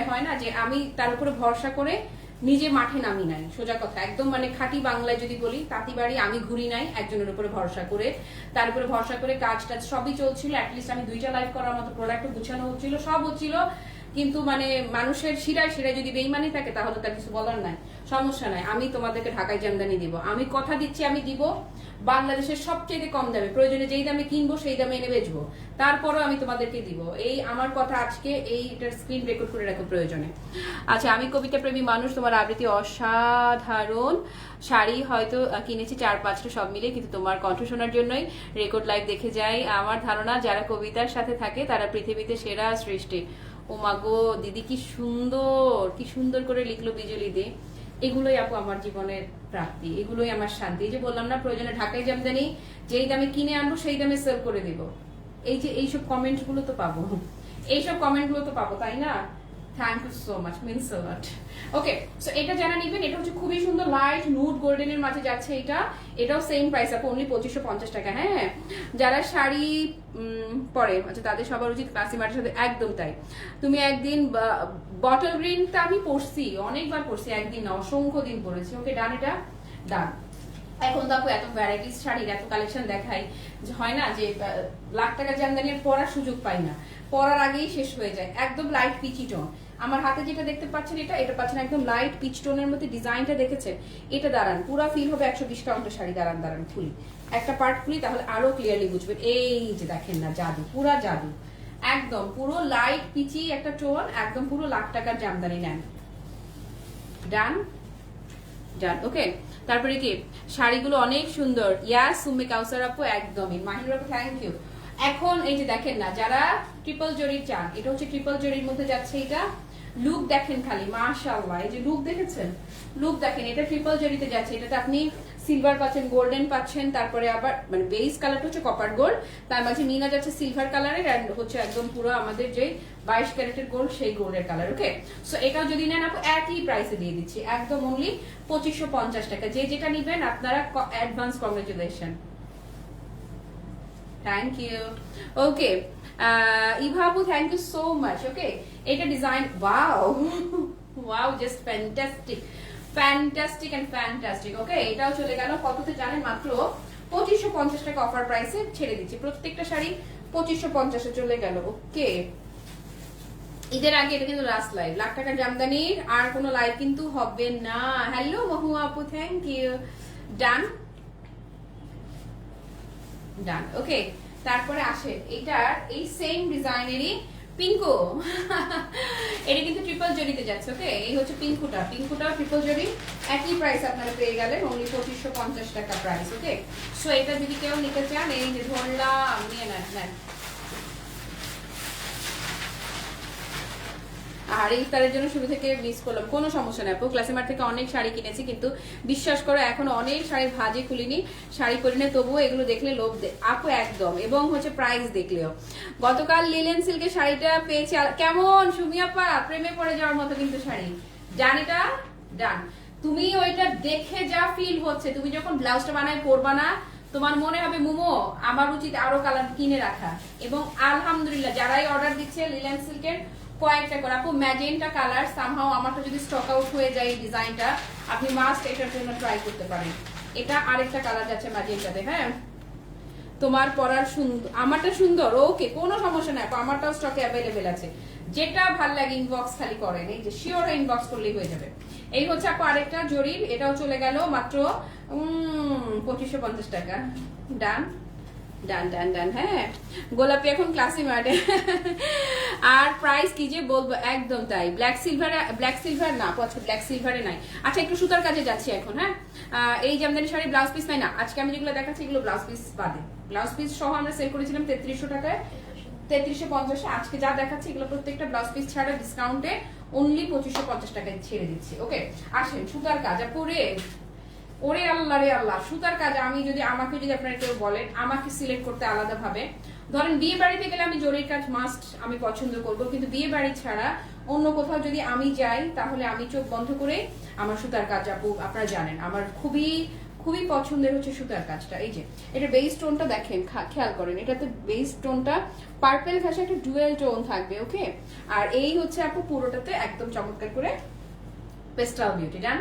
হয় না যে আমি তার উপরে ভরসা করে নিজে মাঠে নামি নাই, সোজা কথা একদম, মানে খাঁটি বাংলায় যদি বলি, তাঁতি বাড়ি আমি ঘুরি নাই একজনের উপরে ভরসা করে, তার উপরে ভরসা করে কাজ সবই চলছিল, অ্যাটলিস্ট আমি 2টা লাইভ করার মতো প্রোডাক্টও গুছানো হচ্ছিল, সব হচ্ছিল, কিন্তু মানে মানুষের শিরায় যদি বেইমানি থাকে তাহলে তার কিছু বলার নাই, সমস্যা নাই, আমি তোমাদেরকে ঢাকায় জামদানি দিব, আমি কথা দিচ্ছি, আমি দিব বাংলাদেশের সবচেয়ে কম দামে, প্রয়োজনে যেই দামে কিনবো সেই দামে এনে বেচবো, তারপরও আমি তোমাদেরকে দিব, এই আমার কথা আজকে, এইটার স্ক্রিন রেকর্ড করে রাখো প্রয়োজনে। আচ্ছা, আমি কবিতা প্রেমী মানুষ, তোমার আবৃত্তি অসাধারণ, শাড়ি হয়তো কিনেছি 4-5টা সব মিলে, কিন্তু তোমার কণ্ঠ শোনার জন্যই রেকর্ড লাইভ দেখে যাই। আমার ধারণা যারা কবিতার সাথে থাকে তারা পৃথিবীতে সেরা সৃষ্টি। ও মাগো দিদি, কি সুন্দর করে লিখলো বিজলি দে। এগুলোই আপু আমার জীবনের প্রাপ্তি, এগুলোই আমার শান্তি। এই যে বললাম না, প্রয়োজনে ঢাকায় জামদানি যেই দামে কিনে আনবো সেই দামে সেল করে দিব। এই যে এইসব কমেন্ট গুলো তো পাবো, তাই না? Thank you so much, means a lot. Okay, so এটা যারা নিবেন, এটা হচ্ছে খুবই সুন্দর লাইট নুড গোল্ডেনের মাঝে যাচ্ছে, এটাও সেম প্রাইস আপু, অনলি 2550 টাকা। হ্যাঁ, যারা শাড়ি পরে, আচ্ছা তাদের সবার উচিত ক্লাসিমার্টের সাথে, একদম তাই। তুমি একদিন বটল গ্রিনটা আমি পরছি, অনেকবার পরছি, একদিন না অসংখ্য দিন পরেছি। ওকে, ডান, এটা ডান। এখন দেখো এত ভ্যারাইটিস শাড়ির এত কালেকশন দেখাই, হয় না যে লাখ টাকা জামদানির পরার সুযোগ পাই না, পরার আগেই শেষ হয়ে যায়। একদম লাইট পিচি টোন, আমার হাতে যেটা দেখতে পাচ্ছেন এটা পাচ্ছেন একদম লাইট পিচ টোনের মধ্যে, ডিজাইনটা দেখেছেন, এটা দাঁড়ান পুরো ফিল হবে 120 কাউন্টের শাড়ি। দাঁড়ান খুলি, একটা পার্ট খুলি তাহলে আরো ক্লিয়ারলি বুঝবেন। এই যে দেখেন না, জাদু, পুরা জাদু, একদম পুরো লাইট পিচি একটা টোন, একদম পুরো লাখ টাকার জামদানি। নেন, ডান। ওকে, তারপরে কি শাড়িগুলো অনেক সুন্দর। ইয়াস সুমে কাউসার আপু, একদমই মাহির আপু, থ্যাংক ইউ। এখন এই যে দেখেন না, যারা ট্রিপল জরির চান, এটা হচ্ছে ট্রিপল জরির মধ্যে যাচ্ছে। এটা লুক দেখেন খালি, মাশাআল্লাহ, এই যে লুক দেখেছেন, লুক দেখেন, এটা ট্রিপল জরিতে যাচ্ছে। এটাতে আপনি সিলভার পাচ্ছেন, গোল্ডেন পাচ্ছেন, তারপরে আবার মানে বেস কালারটা হচ্ছে কপার গোল্ড, তার মাঝে মিনা যাচ্ছে সিলভার কালারের, আর হচ্ছে একদম পুরো আমাদের যে 22 ক্যারেটের গোল্ড সেই গোল্ডের কালার। ওকে, সো এটাও যদি নেন আপু একই প্রাইসে দিয়ে দিচ্ছি, একদম অনলি 2550 টাকা। যে যেটা নিবেন আপনারা advance congratulation, thank you. Okay, Eva আপু, thank you so much. Okay, এটা design, wow wow, just fantastic, fantastic and fantastic. Okay, এটাও চলে গেল কততে জানেন? মাত্র 2550 টাকা অফার প্রাইসে ছেড়ে দিচ্ছি। প্রত্যেকটা শাড়ি 2550 এ চলে গেল। ওকে, ঈদের আগে এটা কিন্তু লাস্ট লাইভ, লাখ টাকার জামদানির আর কোনো লাইভ কিন্তু হবে না। হ্যালো মহুয়া আপু, থ্যাংক ইউ। ডান ডান। ওকে, তারপরে আসে এটার এই সেম ডিজাইনেরই পিঙ্কো এটা কিন্তু ট্রিপল জরিতে যাচ্ছে। ওকে, এই হচ্ছে পিঙ্কুটা, পিঙ্কুটা ট্রিপল জরি, একই প্রাইস আপনারা পেয়ে গেলেন, অনলি 2550 টাকা প্রাইস। ওকে, সো এটা যদি কেউ নিতে চান, এই যে ধরলাম, নিয়ে নেন। আর ইফতারের জন্য শুরু থেকে মিস করলাম, কোনো সমস্যা নেই আপু। ক্লাসিমার থেকে অনেক শাড়ি কিনেছি, কিন্তু বিশ্বাস করো এখন অনেক শাড়ির ভাজে খুলিনি, শাড়ি পরিনি, তবুও এগুলো দেখলে লোভ আপু, একদম। এবং হচ্ছে প্রাইস দেখলেও, গতকাল লিলেন সিল্কের শাড়িটা পেয়েছি, কেমন সুমিয়াপা, প্রেমে পড়ে যাওয়ার মতো কিন্তু শাড়ি। ডান, এটা ডান। তুমি ওইটা দেখে যা ফিল হচ্ছে, তুমি যখন ব্লাউজটা বানায় পরবা না, তোমার মনে হবে মুমো আমার উচিত আরো কালার কিনে রাখা। এবং আলহামদুলিল্লাহ যারাই অর্ডার দিচ্ছে লিলেন সিল্কের কয়েকটা করে আপু, ম্যাজেন্টা কালার, সামহাও আমারটা যদি স্টক আউট হয়ে যায় এই ডিজাইনটা, আপনি মাস্ট এটার জন্য ট্রাই করতে পারেন। এটা আরেকটা কালার যাচ্ছে ম্যাজেন্টাতে। হ্যাঁ, তোমার পরার সুন্দর, আমারটা সুন্দর, ওকে, কোনো সমস্যা নাই, আমারটাও স্টকে অ্যাভেলেবেল আছে। যেটা ভাল লাগে ইনবক্স খালি করেন, এই যে শিওর ইনবক্স করলেই হয়ে যাবে। এই হচ্ছে আপু আরেকটা জরির, এটাও চলে গেল মাত্র 2550 টাকা। ডান ডান ডান ডান। হ্যাঁ, গোলাপি এখন ক্লাসি মার্টে আর প্রাইস কি যে বলবো, একদম তাই। ব্ল্যাক সিলভার না ব্ল্যাক সিলভারে নাই। আচ্ছা, একটু সুতার কাজে যাচ্ছি এখন। হ্যাঁ, এই জামদানি শাড়ি ব্লাউজ পিস নাই না, আজকে আমি যেগুলো দেখাচ্ছি এগুলো ব্লাউজ পিস বাদে। ব্লাউজ পিস সহ আমরা সেল করেছিলাম 3300 টাকায়, 3350। আজকে যা দেখাচ্ছি এগুলো প্রত্যেকটা ব্লাউজ পিস ছাড়া ডিসকাউন্টে অনলি 2550 টাকায় ছেড়ে দিচ্ছি। ওকে, আসেন সুতার কাজ পুরে, ওরে আল্লাহ রে আল্লাহ, সুতার কাজ। আমাকে যদি আপনারা কেউ বলেন আমাকে সিলেক্ট করতে আলাদা ভাবে, ধরেন বিয়ে বাড়িতে গেলে আমি জরির কাজ মাস্ট আমি পছন্দ করব, কিন্তু বিয়ে বাড়ি ছাড়া অন্য কোথাও যদি আমি যাই তাহলে আমি চোখ বন্ধ করে আমার সুতার কাজ, আপু আপনারা জানেন আমার খুবই খুবই পছন্দের হচ্ছে সুতার কাজটা। এই যে এটা বেস টোনটা দেখেন, খেয়াল করেন, এটাতে বেস টোনটা পার্পল ঘাসে একটা ডুয়েল টোন থাকবে। ওকে, আর এই হচ্ছে আপু পুরোটাতে একদম চমৎকার করে পেস্টাল বিউটি। ডান,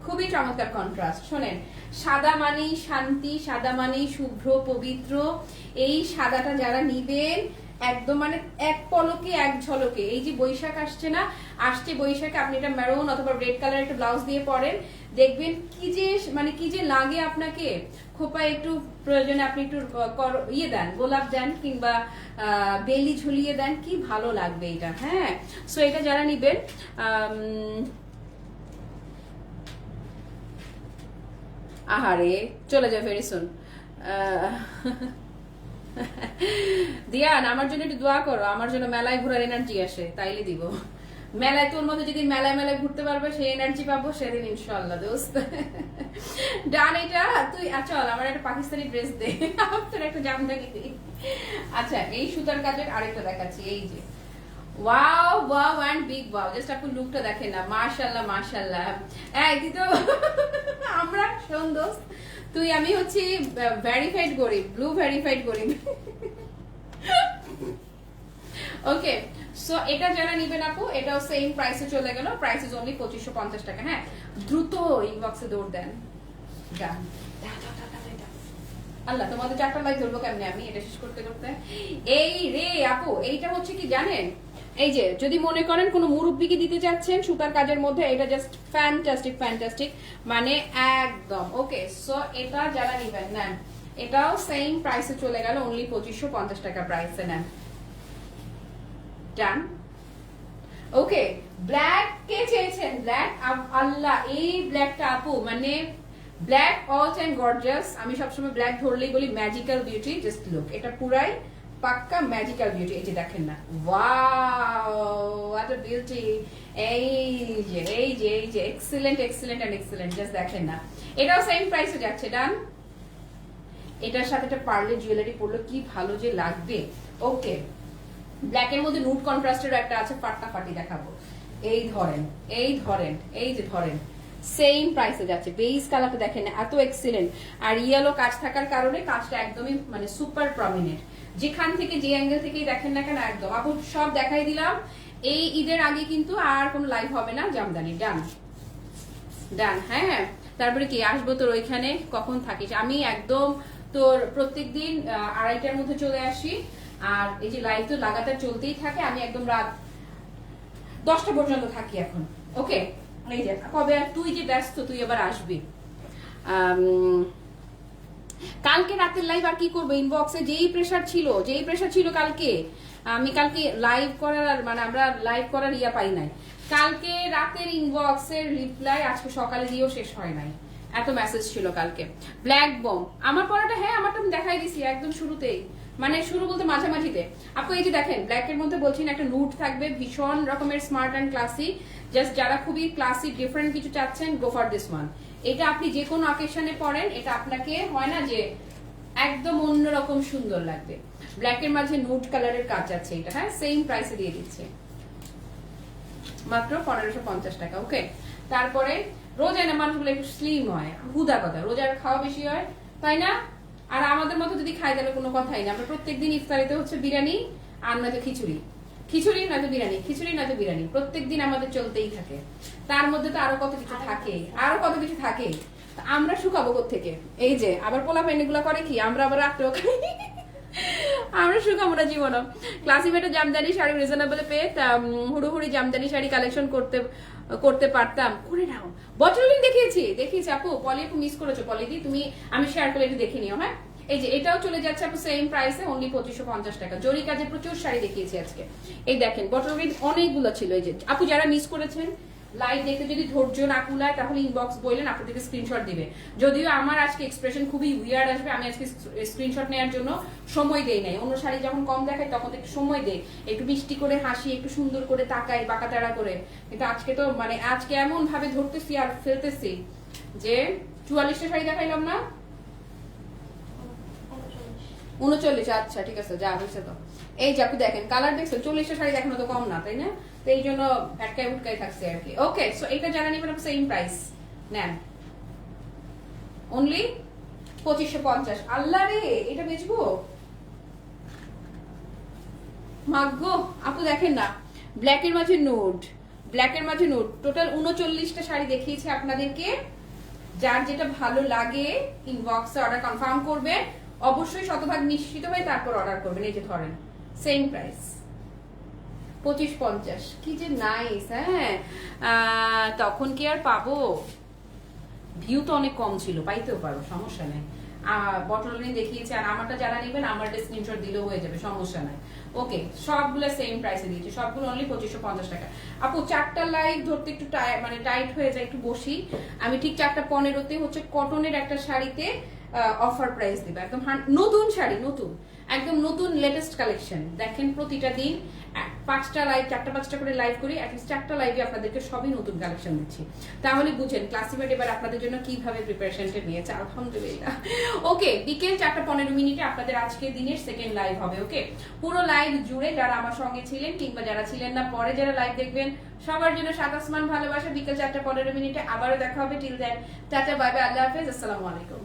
খুবই চমৎকার কন্ট্রাস্ট। শোনেন, সাদা মানেই শান্তি, সাদা মানেই শুভ্র পবিত্র। এই সাদাটা যারা নিবেন একদম মানে এক পলকে এক ঝলকে, এই যে বৈশাখ আসছে না, আসছে বৈশাখে আপনি এটা মেরুন অথবা রেড কালার একটা ব্লাউজ দিয়ে পরেন, দেখবেন কি যে লাগে আপনাকে। খোপায় একটু প্রয়োজনে আপনি একটু ইয়ে দেন, গোলাপ দেন কিংবা বেলি ঝুলিয়ে দেন, কি ভালো লাগবে এটা। হ্যাঁ, সো এটা যারা নিবেন, আহারে চলে যায় ভেরি সুন। দিয়ান, আমার জন্য একটু দোয়া করো, আমার জন্য মেলায় ঘোরার এনার্জি আসে, তাইলে দিব। মেলায় তোর মধ্যে যেদিন মেলায় ঘুরতে পারবে সেই এনার্জি পাবো সেদিন ইনশাআল্লাহ দোস্ত। ডান, এটা তুই চল আমার একটা পাকিস্তানি ড্রেস দে, তোর একটা জামদানি দে। আচ্ছা, এই সুতার কাজের আরেকটা দেখাচ্ছি, এই যে wow wow and big wow, just আপনি লুকটা দেখেন না, মাশাআল্লাহ মাশাআল্লাহ। এই তো আমরা শোন দোস্ত, তুই আমি হচ্ছি ভেরিফাইড গরিব, ব্লু ভেরিফাইড গরিব। ওকে, সো এটা যারা নিবেন আপু, এটাও সেম প্রাইসে চলে গেল, প্রাইস ইজ অনলি 2550 টাকা। হ্যাঁ, দ্রুত ইনবক্সে দৌড় দেন। ডান, আল্লাহ তোমাদের 4টা লাইক ধরবো কেমনে আমি এটা শেষ করতে করতে। এই রে আপু, এইটা হচ্ছে কি জানেন, এই যে যদি মনে করেন কোনো মুরব্বিকে দিতে যাচ্ছেন সুতার কাজের মধ্যে, এটা জাস্ট ফ্যান্টাস্টিক ফ্যান্টাস্টিক, মানে একদম। ওকে, সো এটা যারা নিবেন নেন, এটাও সেম প্রাইসে চলে গেল, অনলি 2550 টাকা প্রাইসে নেন। ডান, ওকে, ব্ল্যাক কে চেয়েছেন? ব্ল্যাক, আল্লাহ এই ব্ল্যাকটা আপু মানে ব্ল্যাক অল টাইম গর্জিয়াস। আমি সবসময় ব্ল্যাক ধরলেই বলি ম্যাজিক্যাল বিউটি। জাস্ট লুক, এটা পুরাই পাক্কা ম্যাজিক্যাল বিউটি। এই যে দেখেন না, ওয়াও হোয়াট আ বিউটি। এই যে এই যে এই যে excellent excellent and excellent, just দেখেন না। এটাও সেম প্রাইসে যাচ্ছে, ডান। এটার সাথে একটা পার্লে জুয়েলারি পরলে কি ভালো যে লাগবে। ওকে, ব্ল্যাকের মধ্যে নুড কন্ট্রাস্টের একটা আছে, ফাটাফাটি দেখাবো। এই ধরেন, এই ধরেন, এই যে ধরেন, সেম প্রাইসে যাচ্ছে। বেস কালারটা দেখেন এত এক্সিলেন্ট, আর ইয়েলো কাজ থাকার কারণে কাজটা একদমই মানে সুপার প্রমিনেন্ট। যেখান থেকে যে অ্যাঙ্গেল থেকেই দেখেন না কেন একদম আপু সব দেখাই দিলাম। এই ঈদের আগে কিন্তু আর কোনো লাইভ হবে না জামদানি। ডান ডান, হ্যাঁ। তারপরে কি আসবো তোর ওইখানে, কখন থাকিস? আমি একদম তোর প্রত্যেকদিন 2:30টার মধ্যে চলে আসি, আর এই যে লাইভ তো লাগাতার চলতেই থাকে। আমি একদম রাত 10টা পর্যন্ত থাকি এখন। ওকে, এই যে কবে তুই যে ব্যস্ত, তুই এবার আসবি। কালকে রাতের লাইভ আর কি করবো, ইনবক্সে যেই প্রেশার ছিল কালকে। আমি কালকে লাইভ করার মানে আমরা লাইভ করার ইয়া পাই নাই। কালকে রাতের ইনবক্সের রিপ্লাই আজকে সকালে দিয়েও শেষ হয় নাই, এত মেসেজ ছিল কালকে। ব্ল্যাক বম আমার পড়াটা, হ্যাঁ আমারটা আমি দেখাই দিছি একদম শুরুতেই, মানে শুরু বলতে মাঝামাঝিতে। আপু এই যে দেখেন ব্ল্যাকের মধ্যে বলছি না, একটা নুট থাকবে, ভীষণ রকমের স্মার্ট অ্যান্ড ক্লাসি। জাস্ট যারা খুবই ক্লাসি ডিফারেন্ট কিছু চাচ্ছেন, গো ফর দিস ওয়ান। এটা আপনি যে কোনো অকেশনে পরেন, এটা আপনাকে হয় না যে একদম অন্যরকম সুন্দর লাগবে। ব্ল্যাকের মাঝে নুট কালারের কাজ আছে এটা, হ্যাঁ সেম প্রাইসে দিয়ে দিচ্ছে মাত্র 1550 টাকা। ওকে, তারপরে রোজায় না মানুষগুলো একটু স্লিম হয়, হুদা কথা, রোজার খাওয়া বেশি হয় তাই না? আর আমাদের মতো যদি খাই তাহলে কোনো কথাই না। আমরা প্রত্যেকদিন ইফতারিতে হচ্ছে বিরিয়ানি আর নয়তো খিচুড়ি, খিচুড়ি নয়তো বিরিয়ানি, খিচুড়ি নয়তো বিরিয়ানি, প্রত্যেকদিন আমাদের চলতেই থাকে। তার মধ্যে তো আরো কত কিছু থাকে, আরো কত কিছু থাকে। আমরা শুকাবো কোত্থেকে? এই যে আবার পোলা পেন্ডিগুলো করে কি, আমরা আবার রাত্রেও খাই। আমরা শুকাবো না জীবনও। ক্লাসিমেটের জামদানি শাড়ি রিজনেবলে পেয়ে হুড়োহুড়ি জামদানি শাড়ি কালেকশন করতে পারতাম, করে নাও। বটলিন দেখিয়েছি আপু, পলি আপু মিস করেছো। পলিদি তুমি, আমি শেয়ার করে একটু দেখে নিও। হ্যাঁ এই যে এটাও চলে যাচ্ছে আপু সেম প্রাইসে, অনলি 2550 টাকা। জরি কাজে প্রচুর শাড়ি দেখিয়েছি আজকে। এই দেখেন বটলিন অনেকগুলো ছিল। এই যে আপু যারা মিস করেছেন, লাইভ দেখে যদি ধৈর্য না কুলায় তাহলে ইনবক্স বললেন, আপনাদেরকে স্ক্রিনশট দিবে। যদিও আমার আজকে এক্সপ্রেশন খুবই উইয়ার্ড আসবে, আমি আজকে স্ক্রিনশট নেওয়ার জন্য সময় দেই নাই। অন্য শাড়ি যখন কম দেখায় তখন একটু সময় দেই, একটু মিষ্টি করে হাসি, একটু সুন্দর করে তাকাই, বাঁকাতাড়া করে। কিন্তু আজকে তো মানে আজকে এমন ভাবে ধরতেছি আর ফেলতেছি যে 44টা শাড়ি দেখাইলাম না, 39। আচ্ছা ঠিক আছে, যা হয়েছে তো। এই যে আপনি দেখেন কালার দেখছেন, 40টা শাড়ি দেখানো তো কম না তাই না? তো এই জন্য ভ্যাটকায় উটকাই থাকছে আর কি। ওকে, সো এটা যারা নেবেন সেম প্রাইস নেন, অনলি 2550। আল্লাহ রে, এটা বেচবো মাগো। আপু দেখেন না, ব্ল্যাকের মাঝে নুড, ব্ল্যাকের মাঝে নুড, টোটাল 39টা শাড়ি দেখিয়েছি আপনাদেরকে। যার যেটা ভালো লাগে ইনবক্সে অর্ডার কনফার্ম করবে, অবশ্যই শতভাগ নিশ্চিত হয়ে তারপর অর্ডার করবেন। এই যে ধরেন সেম প্রাইস 2550। কি যে নাইস। হ্যাঁ তখন কি আর পাবো, ভিউ তো অনেক কম ছিল, পাইতেও পারো, সমস্যা নেই। বটলিনে দেখিয়েছি, আর আমারটা যারা নেবেন আমার স্ক্রিনশট দিলেও হয়ে যাবে, সমস্যা নাই। ওকে, সবগুলো সেম প্রাইসে দিয়েছি, সবগুলো অনলি 2550 টাকা। আপু 4টা লাইভ ধরতে একটু মানে টাইট হয়ে যায়, একটু বসি। আমি ঠিক 4:15 হচ্ছে কটনের একটা শাড়িতে অফার প্রাইস দিবে, একদম নতুন শাড়ি, নতুন একদম নতুন লেটেস্ট কালেকশন। দেখেন প্রতিটা দিন 5টা লাইভ, 4টা-5টা করে লাইভ করি, অ্যাটলিস্ট 4টা লাইভে আপনাদেরকে সবই নতুন কালেকশন দিচ্ছি। তাহলে বুঝেন ক্লাসিমেট এবার আপনাদের জন্য কিভাবে প্রিপারেশনটা নিয়েছে। আলহামদুলিল্লাহ। ওকে, বিকেল 4:15 আপনাদের আজকের দিনের সেকেন্ড লাইভ হবে। ওকে, পুরো লাইভ জুড়ে যারা আমার সঙ্গে ছিলেন কিংবা যারা ছিলেন না, পরে যারা লাইভ দেখবেন, সবার জন্য সাত আসমান ভালোবাসা। বিকেল 4:15 আবারও দেখা হবে। Till then tata, bye bye, আল্লাহ হাফেজ, আসসালামু আলাইকুম।